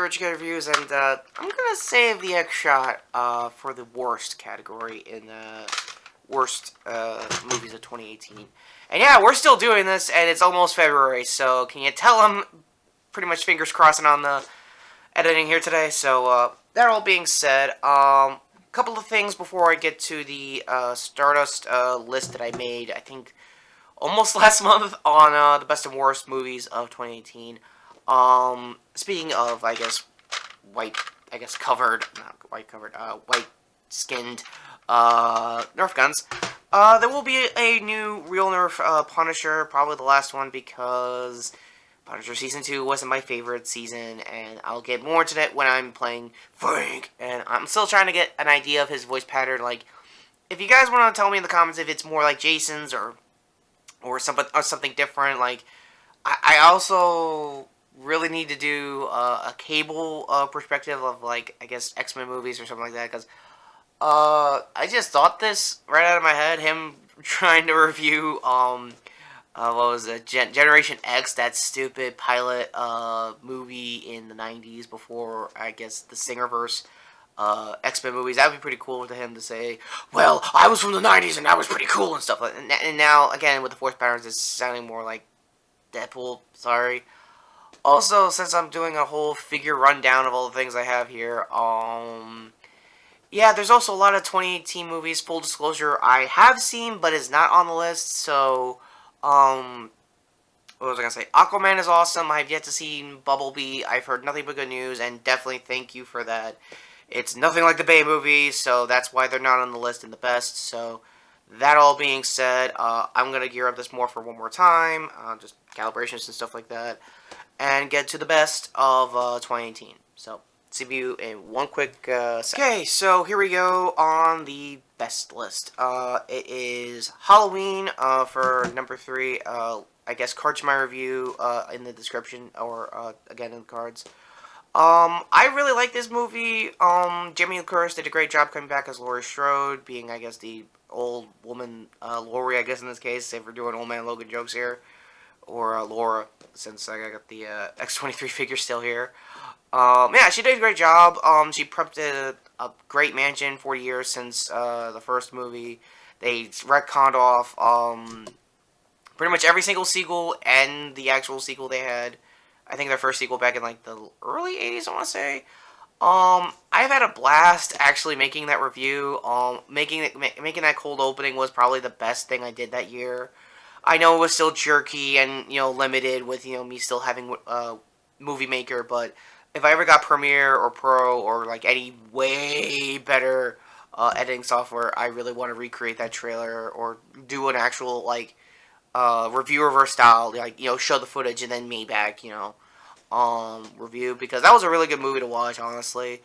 Retrokid reviews, and I'm gonna save the X shot for the worst category in the worst movies of 2018. And yeah, we're still doing this, and it's almost February, so can you tell I'm pretty much fingers crossing on the editing here today? So that all being said, couple of things before I get to the Stardust list that I made, I think almost last month on the best and worst movies of 2018. Speaking of, I guess, white skinned, Nerf guns, there will be a new real Nerf, Punisher, probably the last one, because Punisher Season 2 wasn't my favorite season, and I'll get more into that when I'm playing Frank, and I'm still trying to get an idea of his voice pattern. Like, if you guys want to tell me in the comments if it's more like Jason's, or something different. Like, I also really need to do a cable perspective of, like, I guess X-Men movies or something like that, because I just thought this right out of my head. Him trying to review what was it, Generation X, that stupid pilot movie in the 90s before, I guess, the Singerverse X-Men movies. That would be pretty cool to him to say, well, I was from the 90s and that was pretty cool and stuff like that. And now, again, with the voice patterns, it's sounding more like Deadpool. Sorry. Also, since I'm doing a whole figure rundown of all the things I have here, yeah, there's also a lot of 2018 movies, full disclosure, I have seen, but is not on the list, so, what was I gonna say? Aquaman is awesome. I've yet to see Bumblebee. I've heard nothing but good news, and definitely thank you for that. It's nothing like the Bay movies, so that's why they're not on the list in the best. So, that all being said, I'm going to gear up this more for one more time, just calibrations and stuff like that, and get to the best of 2018. So, see you in one quick second. Okay, so here we go on the best list. It is Halloween for number 3. I guess cards to my review in the description, or again in the cards. I really like this movie. Jamie Lee Curtis did a great job coming back as Laurie Strode, being, I guess, the old woman, Laurie, I guess, in this case, if we're doing Old Man Logan jokes here. Or, Laura, since I got the, X-23 figure still here. Yeah, she did a great job. She prepped a great mansion 40 years since, the first movie. They retconned off, pretty much every single sequel and the actual sequel they had. I think their first sequel back in, like, the early 80s, I want to say. I've had a blast actually making that review. Making that cold opening was probably the best thing I did that year. I know it was still jerky and, limited with, me still having, Movie Maker, but if I ever got Premiere or Pro or, like, any way better, editing software, I really want to recreate that trailer or do an actual, like, review reverse style, like, show the footage and then me back, review, because that was a really good movie to watch, honestly.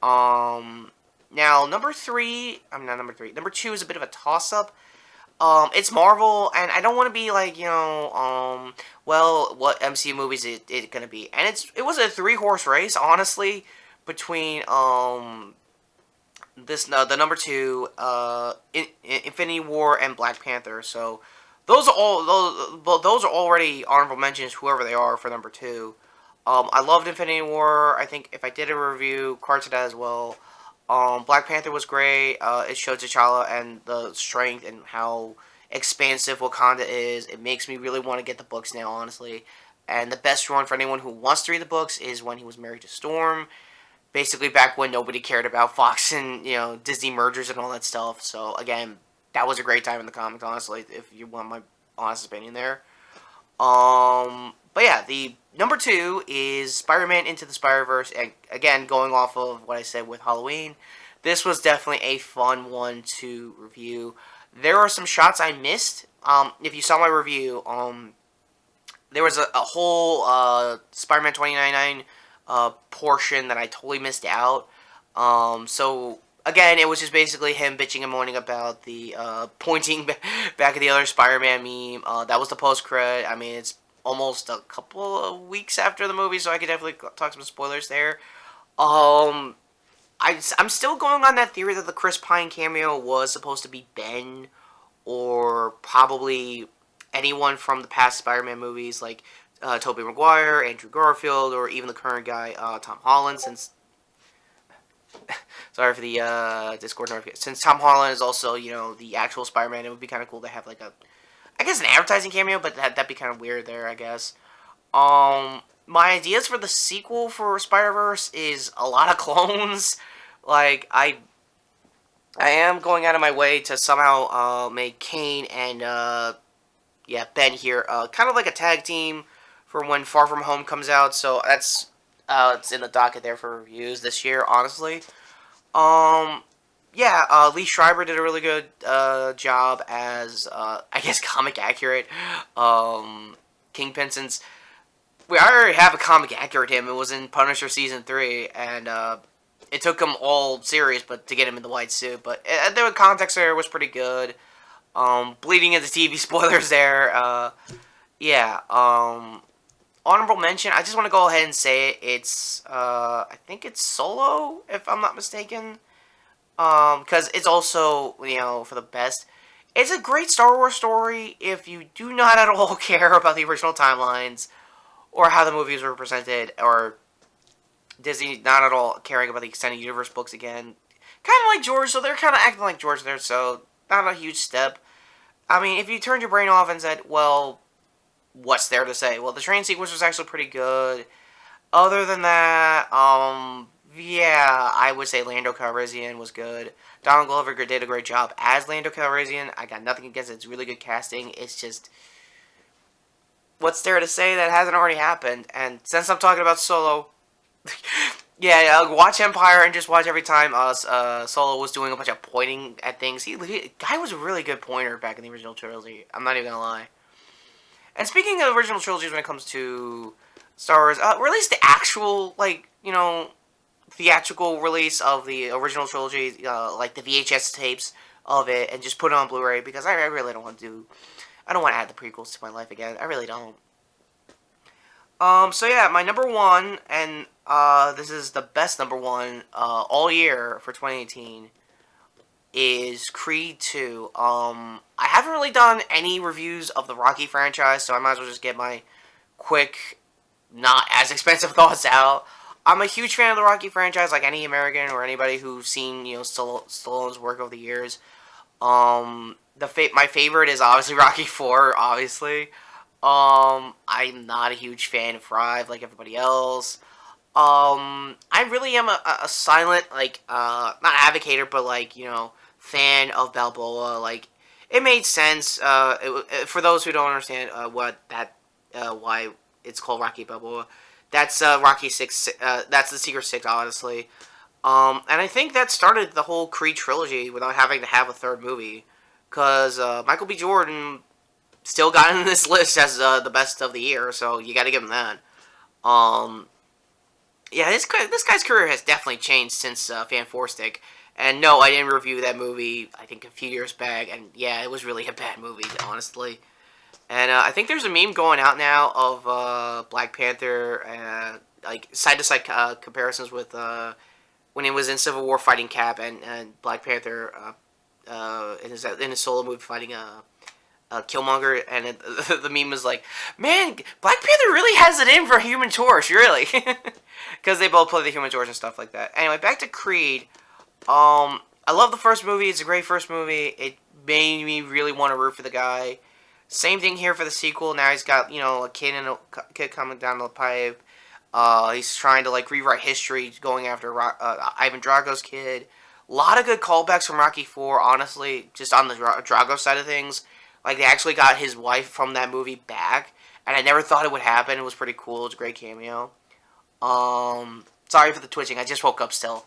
Now, number 2 is a bit of a toss-up. It's Marvel, and I don't want to be like, well, what MCU movies is it gonna be? And it was a 3-horse race, honestly, between, the number 2, Infinity War and Black Panther, so those are already honorable mentions, whoever they are, for number 2. I loved Infinity War. I think if I did a review, cards to that as well. Black Panther was great. It showed T'Challa and the strength and how expansive Wakanda is. It makes me really want to get the books now, honestly. And the best one for anyone who wants to read the books is when he was married to Storm. Basically back when nobody cared about Fox and, Disney mergers and all that stuff. So, again, that was a great time in the comics, honestly, if you want my honest opinion there. But yeah, the number 2 is Spider-Man Into the Spider-Verse. And again, going off of what I said with Halloween, this was definitely a fun one to review. There are some shots I missed. If you saw my review, there was a whole Spider-Man 2099 portion that I totally missed out. So again, it was just basically him bitching and moaning about the pointing back at the other Spider-Man meme. That was the post-credit. I mean, it's almost a couple of weeks after the movie, so I could definitely talk some spoilers there. I'm still going on that theory that the Chris Pine cameo was supposed to be Ben, or probably anyone from the past Spider-Man movies. Like, Tobey Maguire, Andrew Garfield, or even the current guy, Tom Holland, since sorry for the Discord notification. Since Tom Holland is also, the actual Spider-Man, it would be kind of cool to have like I guess an advertising cameo, but that'd be kind of weird there, I guess. My ideas for the sequel for Spider-Verse is a lot of clones. Like I am going out of my way to somehow make Kane and Ben here kind of like a tag team for when Far From Home comes out. So that's it's in the docket there for reviews this year, honestly. Lee Schreiber did a really good job as, I guess, comic accurate Kingpin, since we already have a comic accurate him. It was in Punisher Season 3, and it took him all series but to get him in the white suit. But the context there was pretty good. Bleeding into TV spoilers there. Honorable mention, I just want to go ahead and say it. It's, I think it's Solo, if I'm not mistaken. Because it's also, for the best. It's a great Star Wars story if you do not at all care about the original timelines or how the movies were presented, or Disney not at all caring about the extended universe books again. Kind of like George, so they're kind of acting like George there, so not a huge step. I mean, if you turned your brain off and said, well, what's there to say? Well, the train sequence was actually pretty good. Other than that, I would say Lando Calrissian was good. Donald Glover did a great job as Lando Calrissian. I got nothing against it. It's really good casting. It's just, what's there to say that hasn't already happened? And since I'm talking about Solo, watch Empire and just watch every time Solo was doing a bunch of pointing at things. Guy was a really good pointer back in the original trilogy. I'm not even gonna lie. And speaking of original trilogies when it comes to Star Wars, release the actual, theatrical release of the original trilogy, like the VHS tapes of it, and just put it on Blu-ray, because I really don't want to I don't want to add the prequels to my life again. I really don't. My number one, and this is the best number one all year for 2018, is Creed 2. I haven't really done any reviews of the Rocky franchise, so I might as well just get my quick, not as expensive thoughts out. I'm a huge fan of the Rocky franchise, like any American or anybody who's seen, Stallone's work over the years. My favorite is obviously Rocky 4, obviously. I'm not a huge fan of 5 like everybody else. I really am a silent, not advocator, but fan of Balboa. It made sense, for those who don't understand, why it's called Rocky Balboa. That's Rocky 6. That's the Secret 6, honestly. And I think that started the whole Creed trilogy without having to have a third movie, because Michael B. Jordan still got in this list as the best of the year, so you got to give him that. This guy's career has definitely changed since Fan Four Stick. And no, I didn't review that movie, I think, a few years back, and yeah, it was really a bad movie, honestly. And I think there's a meme going out now of Black Panther, side-to-side comparisons with when he was in Civil War fighting Cap, and Black Panther in his solo movie fighting Killmonger, and the meme was like, man, Black Panther really has it in for Human Torch, really. Because they both play the Human Torch and stuff like that. Anyway, back to Creed. I love the first movie. It's a great first movie. It made me really want to root for the guy. Same thing here for the sequel. Now he's got, a kid coming down the pipe. He's trying to, rewrite history, going after Ivan Drago's kid. A lot of good callbacks from Rocky 4, honestly, just on the Drago side of things. They actually got his wife from that movie back, and I never thought it would happen. It was pretty cool. It's a great cameo. Sorry for the twitching. I just woke up still.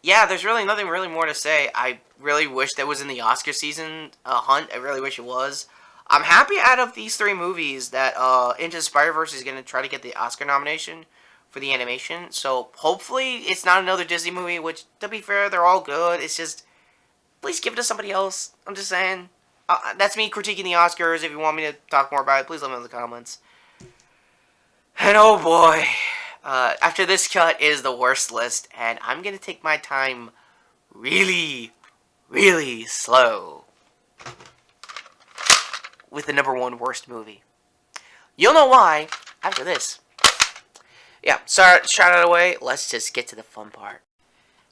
There's really nothing really more to say. I really wish that was in the Oscar season hunt. I really wish it was. I'm happy out of these 3 movies that Into the Spider-Verse is going to try to get the Oscar nomination for the animation. So hopefully it's not another Disney movie, which, to be fair, they're all good. It's just, please give it to somebody else. I'm just saying. That's me critiquing the Oscars. If you want me to talk more about it, please let me know in the comments. And oh boy, after this cut is the worst list, and I'm going to take my time really, really slow with the number 1 worst movie. You'll know why after this. Yeah, sorry, shout out away. Let's just get to the fun part.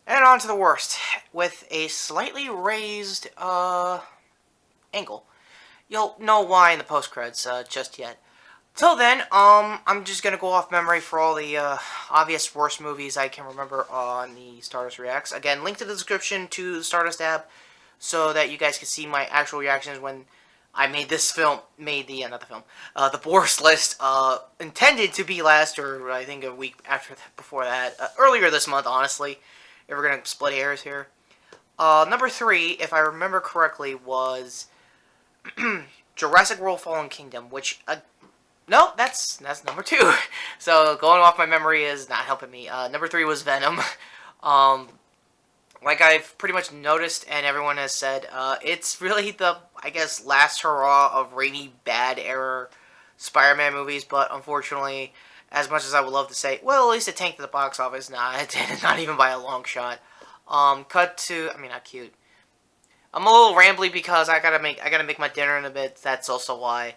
And on to the worst, with a slightly raised, angle. You'll know why in the post-creds, just yet. Till then, I'm just gonna go off memory for all the, obvious worst movies I can remember on the Stardust Reacts. Again, link to the description to the Stardust app, so that you guys can see my actual reactions when I made this film, not the film, the worst list, intended to be last, or I think a week after before that, earlier this month, honestly, if we're gonna split hairs here. Number 3, if I remember correctly, was Jurassic World Fallen Kingdom, which, no, that's number 2. So, going off my memory is not helping me. Number 3 was Venom. Like I've pretty much noticed and everyone has said, it's really the, I guess, last hurrah of rainy, bad era Spider-Man movies, but unfortunately, as much as I would love to say, well, at least it tanked the box office, nah, it didn't, not even by a long shot. Cut to, I mean, not cute. I'm a little rambly because I gotta make my dinner in a bit, that's also why.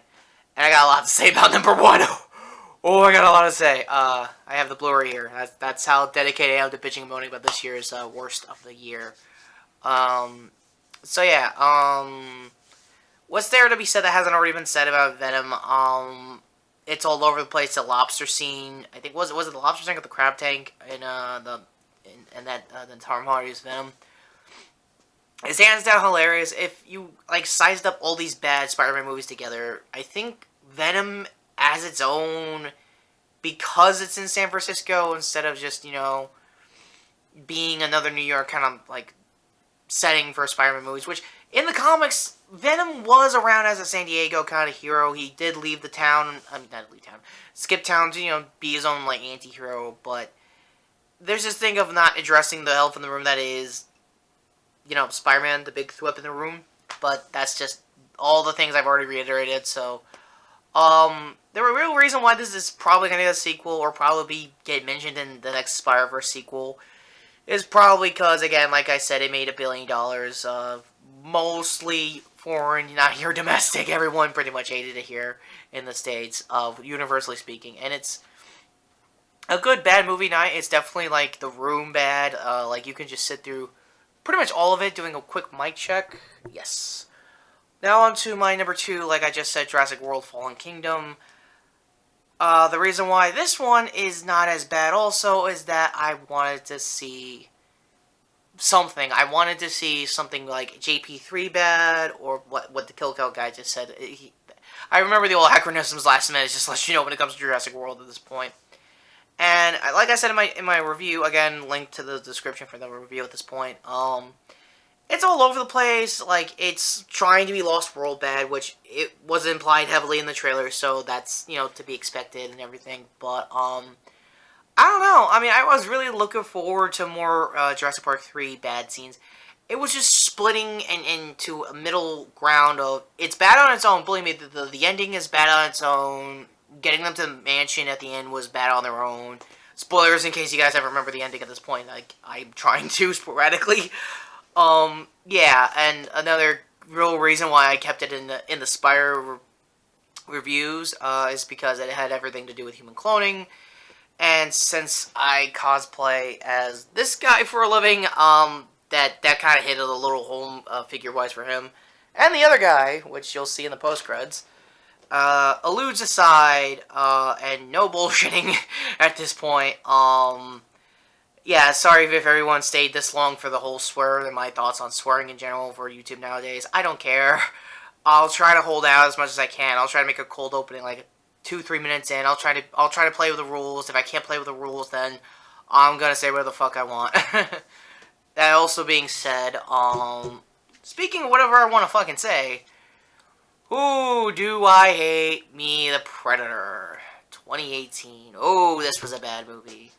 And I got a lot to say about number 1. Oh, I got a lot to say. I have the Blu-ray here. That's how dedicated I am to bitching and moaning about this year's worst of the year. So yeah, what's there to be said that hasn't already been said about Venom? It's all over the place. The lobster scene. I think was it the lobster tank or the crab tank in the Tom Hardy's Venom? It's hands down hilarious. If you like sized up all these bad Spider-Man movies together, I think Venom as its own, because it's in San Francisco instead of just, you know, being another New York kind of like setting for Spider-Man movies, which in the comics Venom was around as a San Diego kind of hero. He did leave the town, I mean not leave town, skip town to, you know, be his own like anti-hero, but there's this thing of not addressing the elephant in the room that is, you know, Spider-Man, the big thwip in the room, but that's just all the things I've already reiterated, so the real reason why this is probably going to get a sequel, or probably get mentioned in the next Spider-Verse sequel, is probably because, again, like I said, it made $1 billion, mostly foreign, not here domestic. Everyone pretty much hated it here in the States, universally speaking, and it's a good bad movie night. It's definitely, like, The Room bad, like, you can just sit through pretty much all of it, doing a quick mic check. Yes. Now on to my number 2, like I just said, Jurassic World Fallen Kingdom. The reason why this one is not as bad also is that I wanted to see something. I wanted to see something like JP3 bad, or what the Kill Count guy just said. I remember the old acronyms last minute, just to let you know when it comes to Jurassic World at this point. And like I said in my review, again, link to the description for the review at this point, it's all over the place. Like, it's trying to be Lost World bad, which it was implied heavily in the trailer, so that's, you know, to be expected and everything. But, I don't know. I mean, I was really looking forward to more Jurassic Park 3 bad scenes. It was just splitting into a middle ground of, it's bad on its own. Believe me, the ending is bad on its own. Getting them to the mansion at the end was bad on their own. Spoilers in case you guys haven't remembered the ending at this point. Like, I'm trying to sporadically. Yeah, and another real reason why I kept it in the Spire reviews, is because it had everything to do with human cloning, and since I cosplay as this guy for a living, that kind of hit a little home, figure-wise for him, and the other guy, which you'll see in the post-creds, alludes aside, and no bullshitting at this point, yeah, sorry if everyone stayed this long for the whole swear and my thoughts on swearing in general for YouTube nowadays. I don't care. I'll try to hold out as much as I can. I'll try to make a cold opening like 2-3 minutes in. I'll try to play with the rules. If I can't play with the rules, then I'm gonna say whatever the fuck I want. That also being said, speaking of whatever I want to fucking say, who do I hate? Me, the Predator. 2018. Oh, this was a bad movie.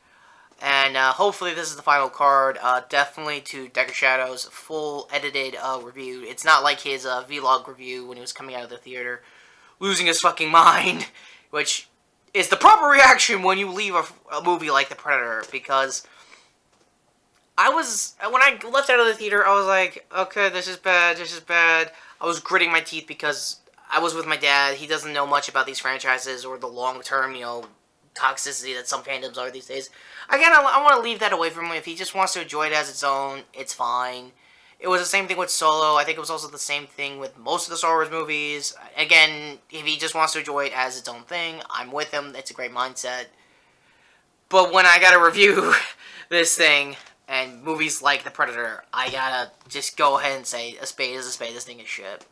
And hopefully this is the final card. Definitely to Decker Shadow's full edited review. It's not like his vlog review when he was coming out of the theater, losing his fucking mind, which is the proper reaction when you leave a movie like The Predator, because when I left out of the theater, I was like, okay, this is bad, this is bad. I was gritting my teeth because I was with my dad. He doesn't know much about these franchises or the long-term, toxicity that some fandoms are these days. Again, I want to leave that away from him. If he just wants to enjoy it as its own, it's fine. It was the same thing with Solo. I think it was also the same thing with most of the Star Wars movies. Again, if he just wants to enjoy it as its own thing, I'm with him. It's a great mindset. But when I gotta review this thing, and movies like The Predator, I gotta just go ahead and say, a spade is a spade, this thing is shit.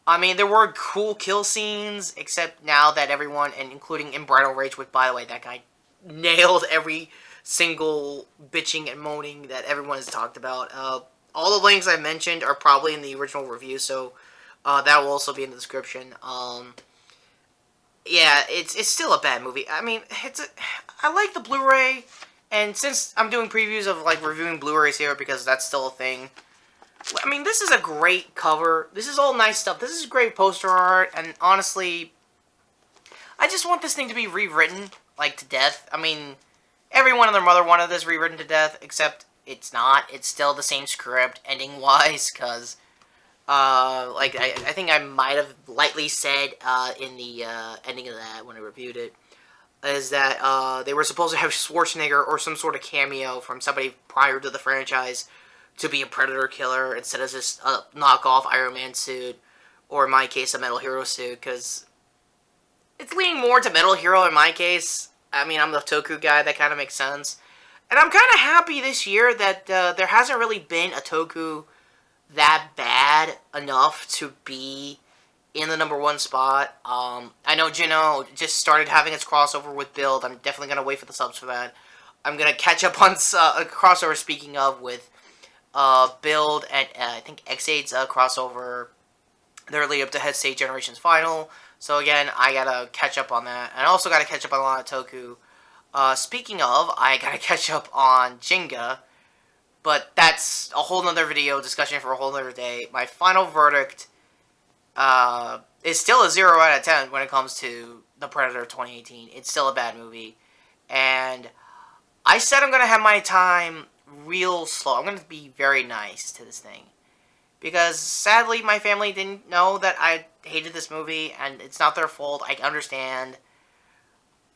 I mean, there were cool kill scenes, except now that everyone, and including in Bridal Rage, which, by the way, that guy nailed every single bitching and moaning that everyone has talked about. All the links I mentioned are probably in the original review, so that will also be in the description. Yeah, it's still a bad movie. I mean, I like the Blu-ray, and since I'm doing previews of, like, reviewing Blu-rays here, because that's still a thing, I mean, this is a great cover. This is all nice stuff. This is great poster art, and honestly, I just want this thing to be rewritten, like, to death. I mean, everyone and their mother wanted this rewritten to death, except it's not. It's still the same script, ending-wise, because, like, I think I might have lightly said, in the, ending of that, when I reviewed it, is that, they were supposed to have Schwarzenegger or some sort of cameo from somebody prior to the franchise to be a Predator killer instead of this, knockoff Iron Man suit, or in my case, a Metal Hero suit, because it's leaning more to Metal Hero in my case. I mean, I'm the Toku guy, that kind of makes sense. And I'm kind of happy this year that there hasn't really been a Toku that bad enough to be in the #1 spot. I know Gino just started having its crossover with Build. I'm definitely going to wait for the subs for that. I'm going to catch up on a crossover, speaking of, with Build and I think X8's crossover. They're lead up to Head State Generations Final. So again, I gotta catch up on that. And I also gotta catch up on a lot of Toku. Speaking of, I gotta catch up on Jenga. But that's a whole nother video discussion for a whole nother day. My final verdict is still a 0 out of 10 when it comes to The Predator 2018. It's still a bad movie. And I said I'm gonna have my time real slow. I'm gonna be very nice to this thing. Because, sadly, my family didn't know that I hated this movie, and it's not their fault, I understand.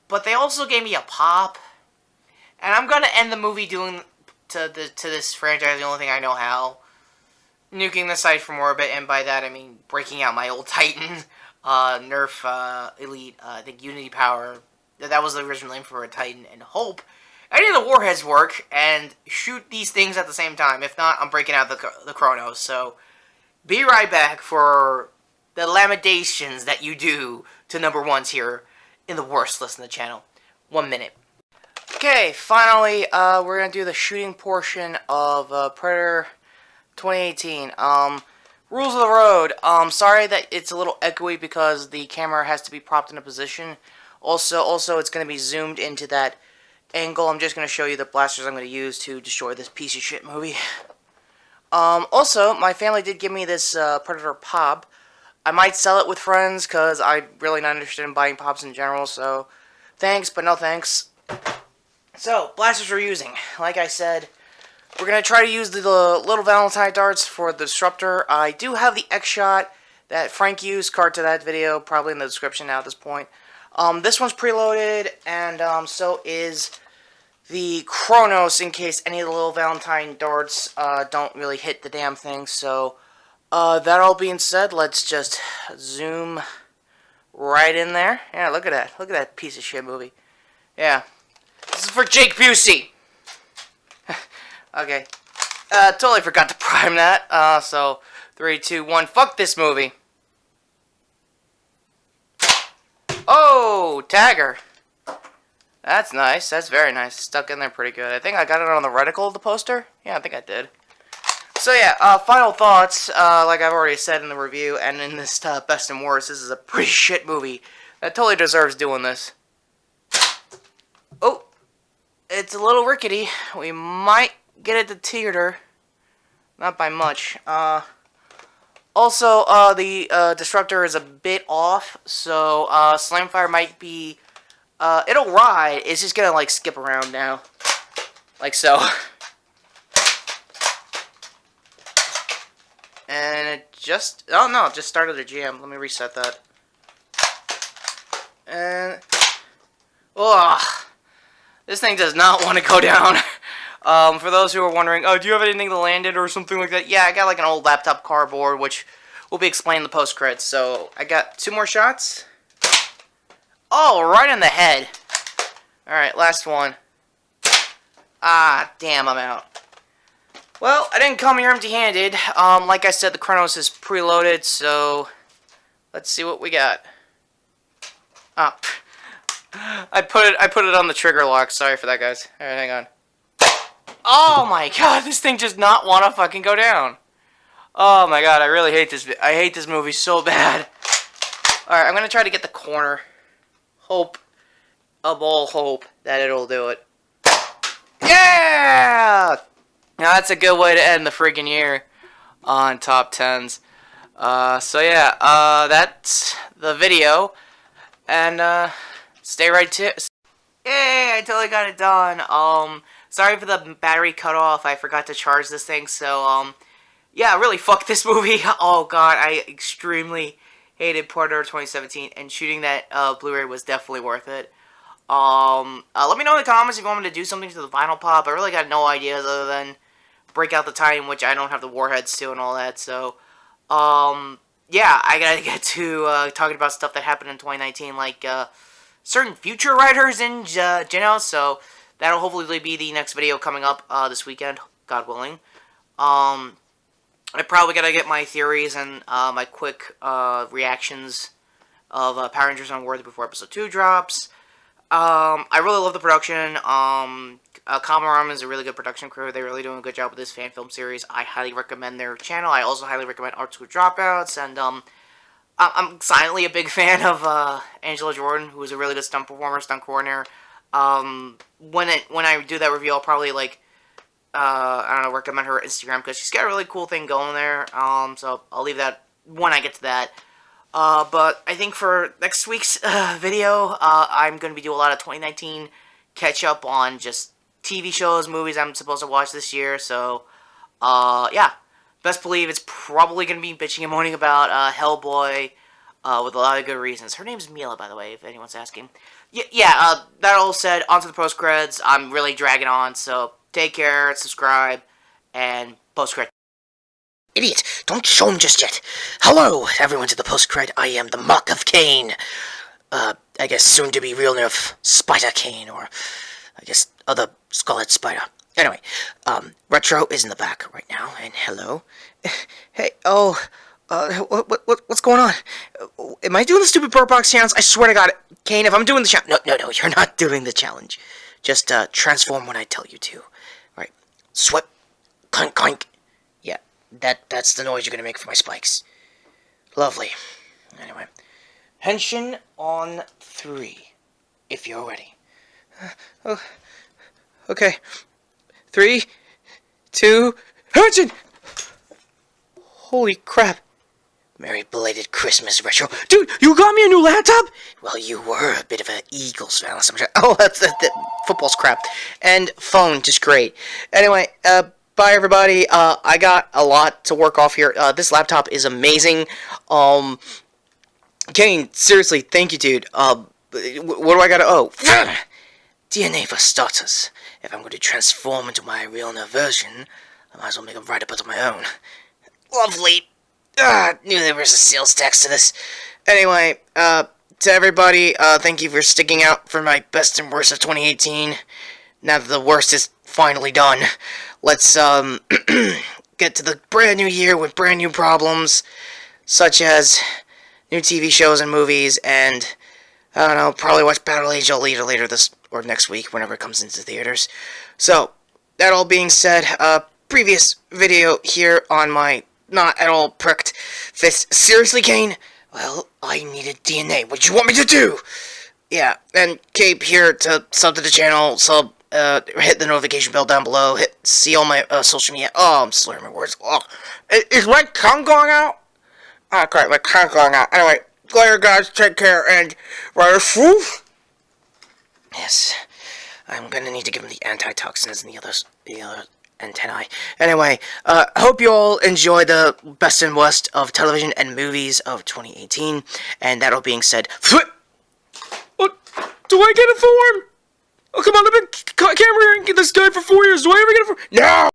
But they also gave me a pop. And I'm gonna end the movie doing to this franchise the only thing I know how. Nuking the site from orbit, and by that I mean breaking out my old Titan, Nerf Elite, I think Unity Power. That was the original name for a Titan, and hope any of the warheads work, and shoot these things at the same time. If not, I'm breaking out the Chronos. So, be right back for the lamentations that you do to #1s here in the worst list in the channel. 1 minute. Okay, finally, we're going to do the shooting portion of Predator 2018. Rules of the road. Sorry that it's a little echoey because the camera has to be propped in a position. Also, it's going to be zoomed into that angle. I'm just going to show you the blasters I'm going to use to destroy this piece of shit movie. Also, my family did give me this Predator pop. I might sell it with friends because I'm really not interested in buying pops in general, so thanks, but no thanks. So, blasters we're using. Like I said, we're going to try to use the little Valentine darts for the disruptor. I do have the X-Shot that Frank used, card to that video, probably in the description now at this point. This one's preloaded, and so is the Chronos, in case any of the little Valentine darts don't really hit the damn thing. So, that all being said, let's just zoom right in there. Yeah, look at that. Look at that piece of shit movie. Yeah. This is for Jake Busey. Okay. Totally forgot to prime that. So, 3, 2, 1, fuck this movie. Oh, Tagger. That's nice. That's very nice. Stuck in there pretty good. I think I got it on the reticle of the poster. Yeah, I think I did. So yeah, final thoughts. Like I've already said in the review and in this best and worst, this is a pretty shit movie that totally deserves doing this. Oh, it's a little rickety. We might get it to theater. Not by much. Also, the disruptor is a bit off, so Slamfire might be, it'll ride, it's just gonna, like, skip around now. Like so. And it just... Oh, no, it just started a jam. Let me reset that. And... Ugh. This thing does not want to go down. For those who are wondering, oh, do you have anything to land it or something like that? Yeah, I got like an old laptop cardboard, which will be explained in the post-credits. So, I got 2 more shots. Oh, right in the head. Alright, last one. Ah, damn, I'm out. Well, I didn't come here empty-handed. Like I said, the Chronos is preloaded, so let's see what we got. Ah, I put it on the trigger lock. Sorry for that, guys. Alright, hang on. Oh my god, this thing does not want to fucking go down. Oh my god, I really hate this. I hate this movie so bad. Alright, I'm gonna try to get the corner. Hope, of all hope, that it'll do it. Yeah! Now that's a good way to end the freaking year on top 10s. So yeah, that's the video. And, stay right to... Yay, I totally got it done. Sorry for the battery cut off. I forgot to charge this thing, so, yeah, really, fuck this movie. Oh, God, I extremely hated Predator 2017, and shooting that, Blu-ray was definitely worth it. Let me know in the comments if you want me to do something to the vinyl pop. I really got no ideas other than break out the time, which I don't have the warheads to and all that, so, yeah, I gotta get to, talking about stuff that happened in 2019, like, certain future writers in Geno, so that'll hopefully be the next video coming up, this weekend, God willing. I probably gotta get my theories and, my quick, reactions of, Power Rangers Unworthy before Episode 2 drops. I really love the production. Kamaram is a really good production crew. They're really doing a good job with this fan film series. I highly recommend their channel. I also highly recommend Art School Dropouts. And, I'm silently a big fan of, Angela Jordan, who is a really good stunt performer, stunt coordinator. When I do that review, I'll probably, like, I don't know, recommend her Instagram, because she's got a really cool thing going there. So I'll leave that when I get to that. But I think for next week's video, I'm going to be doing a lot of 2019 catch-up on just TV shows, movies I'm supposed to watch this year, so, yeah. Best believe it's probably going to be bitching and moaning about Hellboy, with a lot of good reasons. Her name's Mila, by the way, if anyone's asking. Yeah, that all said, onto the post-creds. I'm really dragging on, so take care, subscribe, and post-cred. Idiot! Don't show him just yet! Hello, everyone to the post-cred. I am the Muck of Cain. I guess soon to be real enough Spider Cain, or I guess other Scarlet Spider. Anyway, Retro is in the back right now, and hello. Hey, oh, what's going on? Am I doing the stupid Bird Box challenge? I swear to God, Cain, if I'm doing the challenge... No, you're not doing the challenge. Just, transform when I tell you to. Alright, sweat, clink, clink. Yeah, that's the noise you're gonna make for my spikes. Lovely. Anyway, Henshin on 3, if you're ready. Oh, okay. 3, 2, Henshin! Holy crap. Merry belated Christmas, Retro. Dude, you got me a new laptop? Well, you were a bit of an Eagles fan last time. Oh, that's football's crap. And phone, just great. Anyway, bye everybody. I got a lot to work off here. This laptop is amazing. Kane, seriously, thank you, dude. What do I gotta owe? DNA for starters. If I'm going to transform into my real version, I might as well make a write-up of my own. Lovely. Knew there was a sales tax to this. Anyway, to everybody, thank you for sticking out for my best and worst of 2018. Now that the worst is finally done, let's, get to the brand new year with brand new problems, such as new TV shows and movies, and, I don't know, probably watch Battle Age Alita later this, or next week, whenever it comes into theaters. So, that all being said, previous video here on my not at all pricked fist. Seriously, Kane? Well, I needed DNA. What you want me to do? Yeah, and Cape here to sub to the channel, hit the notification bell down below, see all my, social media. Oh, I'm slurring my words. Oh, is my tongue going out? Oh, great, my tongue's going out. Anyway, later, guys, take care, and, yes, I'm gonna need to give him the antitoxins and the other antennae. Anyway, hope you all enjoy the best and worst of television and movies of 2018. And that all being said, What? Do I get a form? Oh, come on, I've been cameraing this guy for 4 years. Do I ever get a form? No!